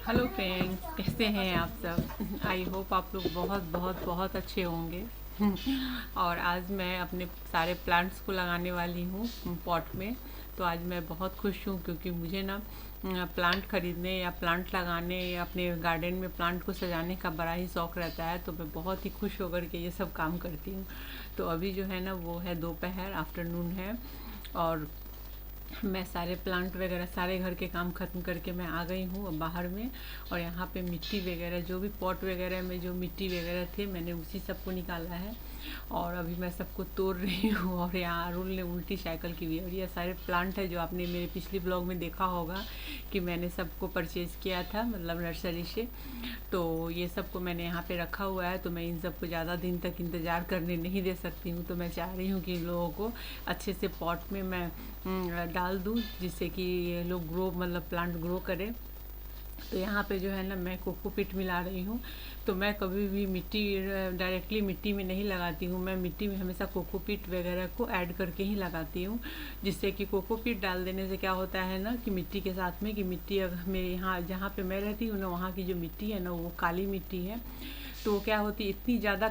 Hello friends, कैसे हैं आप सब। आई होप आप लोग बहुत बहुत बहुत अच्छे होंगे। और आज मैं अपने सारे प्लांट्स को लगाने वाली हूँ पॉट में। तो आज मैं बहुत खुश हूँ क्योंकि मुझे ना प्लांट खरीदने या प्लांट लगाने या अपने गार्डन में प्लांट को सजाने का बड़ा ही शौक़ रहता है। तो मैं बहुत ही खुश होकर के ये सब काम करती हूँ। तो अभी जो है ना वो है दोपहर, आफ्टरनून है। और मैं सारे प्लांट वगैरह सारे घर के काम ख़त्म करके मैं आ गई हूँ बाहर में। और यहाँ पे मिट्टी वगैरह जो भी पॉट वगैरह में जो मिट्टी वगैरह थे मैंने उसी सबको निकाला है। और अभी मैं सबको तोड़ रही हूँ। और यहाँ अरुण ने उल्टी साइकिल की हुई है। और ये सारे प्लांट है जो आपने मेरे पिछली ब्लॉग में देखा होगा कि मैंने सबको परचेज़ किया था, मतलब नर्सरी से। तो ये सबको मैंने यहाँ पे रखा हुआ है। तो मैं इन सबको ज़्यादा दिन तक इंतज़ार करने नहीं दे सकती हूँ। तो मैं चाह रही हूँ कि इन लोगों को अच्छे से पॉट में मैं डाल दूँ, जिससे कि ये लोग ग्रो, मतलब प्लांट ग्रो करे। तो यहाँ पे जो है ना मैं कोकोपीट मिला रही हूँ। तो मैं कभी भी मिट्टी डायरेक्टली मिट्टी में नहीं लगाती हूँ। मैं मिट्टी में हमेशा कोकोपीट वगैरह को ऐड करके ही लगाती हूँ, जिससे कि कोकोपीट डाल देने से क्या होता है ना कि मिट्टी के साथ में कि मिट्टी अगर मेरे यहाँ जहाँ पे मैं रहती हूँ ना वहाँ की जो मिट्टी है ना वो काली मिट्टी है। तो क्या होती इतनी ज़्यादा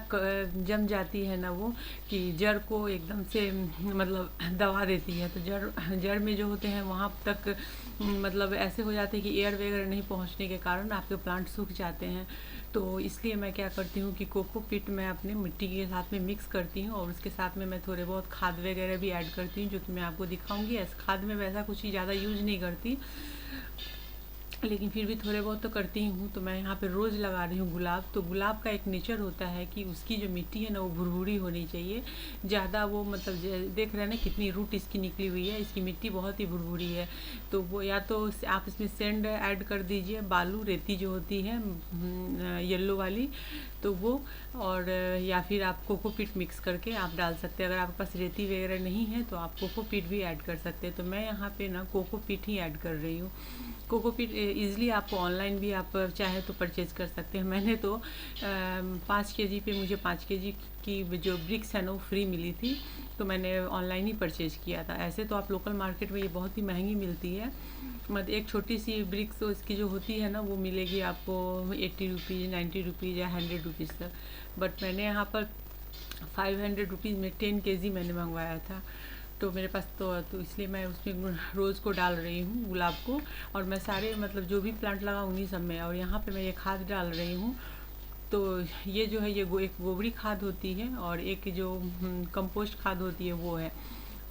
जम जाती है ना वो कि जड़ को एकदम से मतलब दबा देती है। तो जड़ जड़ में जो होते हैं वहाँ तक मतलब ऐसे हो जाते हैं कि एयर वगैरह नहीं पहुँचने के कारण आपके प्लांट सूख जाते हैं। तो इसलिए मैं क्या करती हूँ कि कोकोपीट मैं अपने मिट्टी के साथ में मिक्स करती हूँ। और उसके साथ में मैं थोड़े बहुत खाद वगैरह भी ऐड करती हूँ, जो कि मैं आपको दिखाऊंगी। ऐसे खाद में वैसा कुछ ही ज़्यादा यूज नहीं करती, लेकिन फिर भी थोड़े बहुत तो करती ही हूँ। तो मैं यहाँ पे रोज़ लगा रही हूँ गुलाब। तो गुलाब का एक नेचर होता है कि उसकी जो मिट्टी है ना वो भुरभुरी होनी चाहिए ज़्यादा। वो मतलब देख रहे हैं ना कितनी रूट इसकी निकली हुई है, इसकी मिट्टी बहुत ही भुरभुरी है। तो वो या तो आप इसमें सैंड ऐड कर दीजिए, बालू रेती जो होती है येलो वाली, तो वो। और या फिर आप कोकोपीट मिक्स करके आप डाल सकते हैं। अगर आपके पास रेती वगैरह नहीं है तो आप कोकोपीट भी ऐड कर सकते हैं। तो मैं यहाँ पे ना कोकोपीट ही ऐड कर रही हूँ। कोकोपीट ईज़िली आपको ऑनलाइन भी आप चाहे तो परचेज़ कर सकते हैं। मैंने तो 5 kg पे मुझे 5 kg की जो ब्रिक्स है ना वो फ्री मिली थी। तो मैंने ऑनलाइन ही परचेज़ किया था। ऐसे तो आप लोकल मार्केट में ये बहुत ही महंगी मिलती है। मतलब एक छोटी सी ब्रिक्स तो इसकी जो होती है ना वो मिलेगी आपको 80 रुपीज़, 90 रुपीज़ या 100 रुपीज़ तक। बट मैंने यहाँ पर 500 रुपीज़ में 10 kg मैंने मंगवाया था। तो मेरे पास तो इसलिए मैं उसमें रोज़ को डाल रही हूँ गुलाब को। और मैं सारे मतलब जो भी प्लांट लगा उन्हीं सब में। और यहाँ पे मैं ये खाद डाल रही हूँ। तो ये जो है ये एक गोबरी खाद होती है और एक जो कंपोस्ट खाद होती है वो है।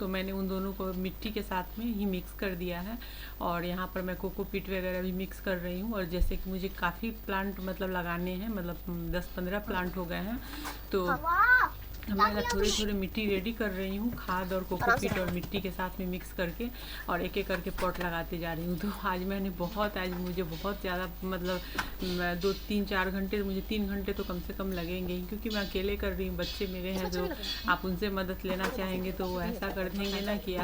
तो मैंने उन दोनों को मिट्टी के साथ में ही मिक्स कर दिया है। और यहाँ पर मैं कोकोपीट वगैरह भी मिक्स कर रही हूँ। और जैसे कि मुझे काफ़ी प्लांट मतलब लगाने हैं, मतलब 10-15 प्लांट हो गए हैं। तो मैं ना थोड़ी थोड़ी मिट्टी रेडी कर रही हूँ, खाद और कोकोपीट और मिट्टी के साथ में मिक्स करके। और एक एक करके पॉट लगाते जा रही हूँ। तो आज मुझे बहुत ज़्यादा मतलब 2-3-4 घंटे, मुझे 3 घंटे तो कम से कम लगेंगे ही, क्योंकि मैं अकेले कर रही हूँ। बच्चे मेरे हैं जो आप उनसे मदद लेना चाहेंगे तो वो ऐसा कर देंगे ना कि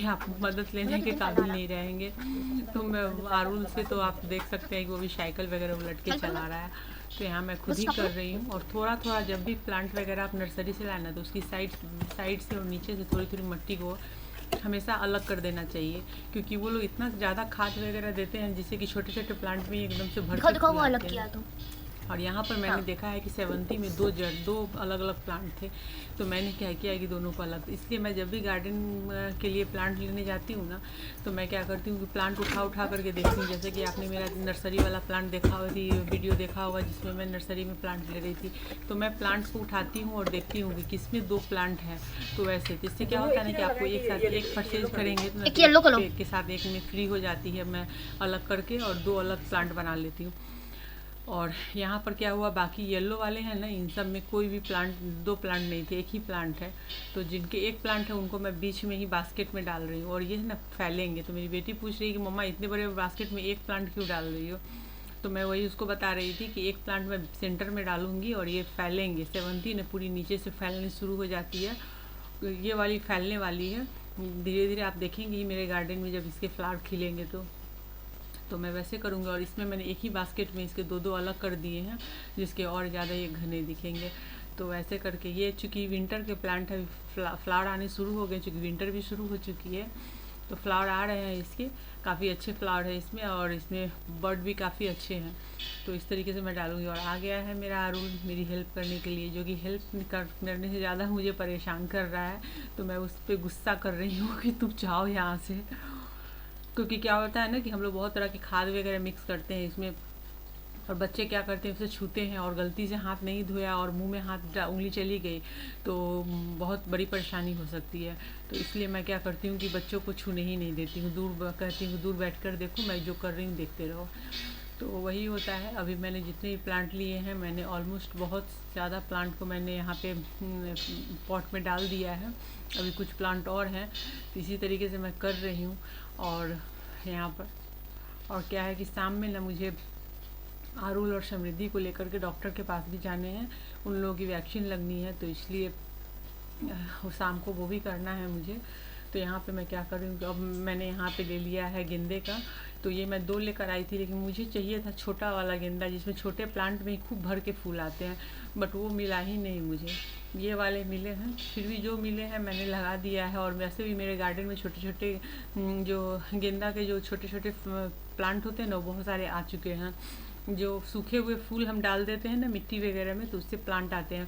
आप मदद लेने के काबिल नहीं रहेंगे। तो मैं अरुण से तो आप देख सकते हैं कि वो भी साइकिल वगैरह उलट के चला रहा है। तो यहाँ मैं खुद ही कर रही हूँ। और थोड़ा थोड़ा जब भी प्लांट वगैरह आप नर्सरी से लाना तो उसकी साइड से और नीचे से थोड़ी थोड़ी मिट्टी को हमेशा अलग कर देना चाहिए, क्योंकि वो लोग इतना ज़्यादा खाद वगैरह देते हैं जिससे कि छोटे छोटे प्लांट में एकदम से भर के फूल आते हैं। और यहाँ पर मैंने देखा है कि सेवंती में दो अलग अलग प्लांट थे। तो मैंने क्या किया कि दोनों को अलग, इसलिए मैं जब भी गार्डन के लिए प्लांट लेने जाती हूँ ना तो मैं क्या करती हूँ कि प्लांट उठा करके देखती हूँ। जैसे कि आपने मेरा नर्सरी वाला प्लांट देखा हुआ वीडियो देखा होगा जिसमें मैं नर्सरी में प्लांट ले रही थी। तो मैं प्लांट्स को उठाती हूँ और देखती हूँ कि किसमें 2 प्लांट हैं। तो वैसे तो इससे क्या होता है ना कि आपको एक साथ एक परचेज करेंगे तो एक येलो कलर के साथ एक में फ्री हो जाती है। मैं अलग करके और 2 अलग प्लांट बना लेती हूँ। और यहाँ पर क्या हुआ, बाकी येलो वाले हैं ना इन सब में कोई भी प्लांट, 2 प्लांट नहीं थे, एक ही प्लांट है। तो जिनके एक प्लांट है उनको मैं बीच में ही बास्केट में डाल रही हूँ। और ये ना फैलेंगे। तो मेरी बेटी पूछ रही है कि मम्मा इतने बड़े बास्केट में एक प्लांट क्यों डाल रही हो। तो मैं वही उसको बता रही थी कि एक प्लांट मैं सेंटर में डालूंगी और ये फैलेंगे। सेवंती ना पूरी नीचे से फैलने शुरू हो जाती है, ये वाली फैलने वाली है। धीरे धीरे आप देखेंगे मेरे गार्डन में जब इसके फ्लावर खिलेंगे तो मैं वैसे करूँगी। और इसमें मैंने एक ही बास्केट में इसके 2-2 अलग कर दिए हैं, जिसके और ज़्यादा ये घने दिखेंगे। तो वैसे करके ये चूँकि विंटर के प्लांट है, फ्लावर आने शुरू हो गए, चूँकि विंटर भी शुरू हो चुकी है। तो फ्लावर आ रहे हैं इसके, काफ़ी अच्छे फ्लावर है इसमें, और इसमें बर्ड भी काफ़ी अच्छे हैं। तो इस तरीके से मैं डालूँगी। और आ गया है मेरा अरुण मेरी हेल्प करने के लिए, जो कि हेल्प करने से ज़्यादा मुझे परेशान कर रहा है। तो मैं उस पर गुस्सा कर रही हूँ कि तुम जाओ यहाँ से। क्योंकि क्या होता है ना कि हम लोग बहुत तरह की खाद वगैरह मिक्स करते हैं इसमें, और बच्चे क्या करते हैं उसे छूते हैं और गलती से हाथ नहीं धोया और मुंह में उंगली चली गई तो बहुत बड़ी परेशानी हो सकती है। तो इसलिए मैं क्या करती हूँ कि बच्चों को छूने ही नहीं देती हूँ, कहती हूँ दूर बैठकर देखो, मैं जो कर रही हूँ देखते रहो। तो वही होता है। अभी मैंने जितने भी प्लांट लिए हैं, मैंने ऑलमोस्ट बहुत ज़्यादा प्लांट को मैंने यहाँ पे पॉट में डाल दिया है। अभी कुछ प्लांट और हैं, तो इसी तरीके से मैं कर रही हूँ। और यहाँ पर और क्या है कि शाम में ना मुझे आरुल और समृद्धि को लेकर के डॉक्टर के पास भी जाने हैं, उन लोगों की वैक्सीन लगनी है, तो इसलिए शाम को वो भी करना है मुझे। तो यहाँ पे मैं क्या कर रही हूँ, अब मैंने यहाँ पे ले लिया है गेंदे का। तो ये मैं 2 लेकर आई थी, लेकिन मुझे चाहिए था छोटा वाला गेंदा जिसमें छोटे प्लांट में ही खूब भर के फूल आते हैं, बट वो मिला ही नहीं मुझे। ये वाले मिले हैं, फिर भी जो मिले हैं मैंने लगा दिया है। और वैसे भी मेरे गार्डन में छोटे छोटे जो गेंदा के जो छोटे छोटे प्लांट होते हैं ना, वो बहुत सारे आ चुके हैं। जो सूखे हुए फूल हम डाल देते हैं ना मिट्टी वगैरह में, तो उससे प्लांट आते हैं।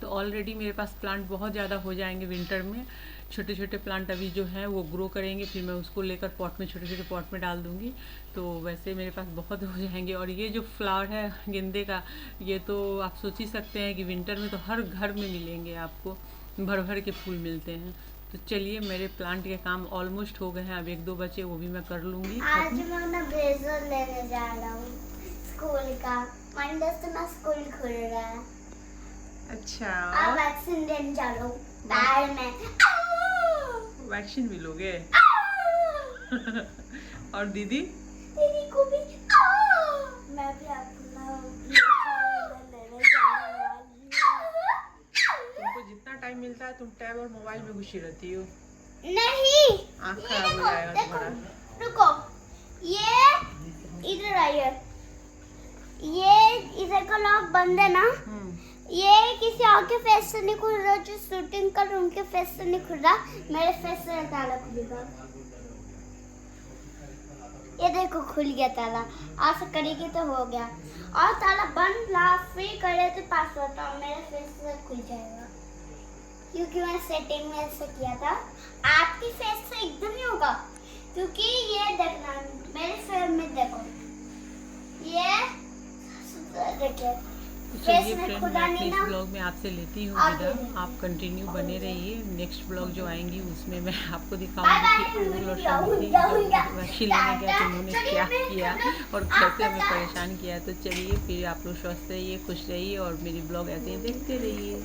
तो ऑलरेडी मेरे पास प्लांट बहुत ज़्यादा हो जाएंगे विंटर में। छोटे छोटे प्लांट अभी जो हैं वो ग्रो करेंगे, फिर मैं उसको लेकर पॉट में, छोटे छोटे पॉट में डाल दूँगी। तो वैसे मेरे पास बहुत हो जाएंगे। और ये जो फ्लावर है गेंदे का, ये तो आप सोच ही सकते हैं कि विंटर में तो हर घर में मिलेंगे आपको, भर भर के फूल मिलते हैं। तो चलिए, मेरे प्लांट के काम ऑलमोस्ट हो गए हैं, अब 1-2 बचे, वो भी मैं कर लूँगी। आज मैं ना ब्लेजर लेने जा रहा हूँ स्कूल का। मंडे से ना स्कूल खुल रहा है। अच्छा, अब वैक्सीन लेने जा रहा हूँ पैर में। वैक्सीन भी लोगे? और दीदी को भी मैं भी अपना लेने जा रही हूँ। तुमको जितना टाइम मिलता है तुम टैब और मोबाइल में घुसी रहती हो। नहीं, आँख खराब हो जाएगा तुम्हारा। रुको, ये इधर आइए। ये इधर का लॉक बंद है ना, ये किसी और के फेस से नहीं खुल रहा, जो शूटिंग कर रहे उनके फेस से नहीं खुल रहा, मेरे फेस से ताला खुलेगा। ये देखो खुल गया ताला, ऐसा करेगी तो हो गया। और ताला बंद ला फ्री करे तो पासवर्ड तो मेरे फेस से खुल जाएगा, क्योंकि मैं सेटिंग में ऐसे किया था। आपकी फेस से एकदम नहीं होगा, क्योंकि ये देखना मेरे फेस में देखो, ये देखिए चलिए फ्रेंड, मैं अपने इस ब्लॉग में आपसे लेती हूँ विदा। आप कंटिन्यू बने रहिए। नेक्स्ट ब्लॉग जो आएंगी उसमें मैं आपको दिखाऊंगी कि अरुल और समृद्धि जब वैक्सीन लेने गए तो उन्होंने क्या किया और कैसे हमें परेशान किया। तो चलिए, फिर आप लोग स्वस्थ रहिए, खुश रहिए और मेरी ब्लॉग ऐसे ही देखते रहिए।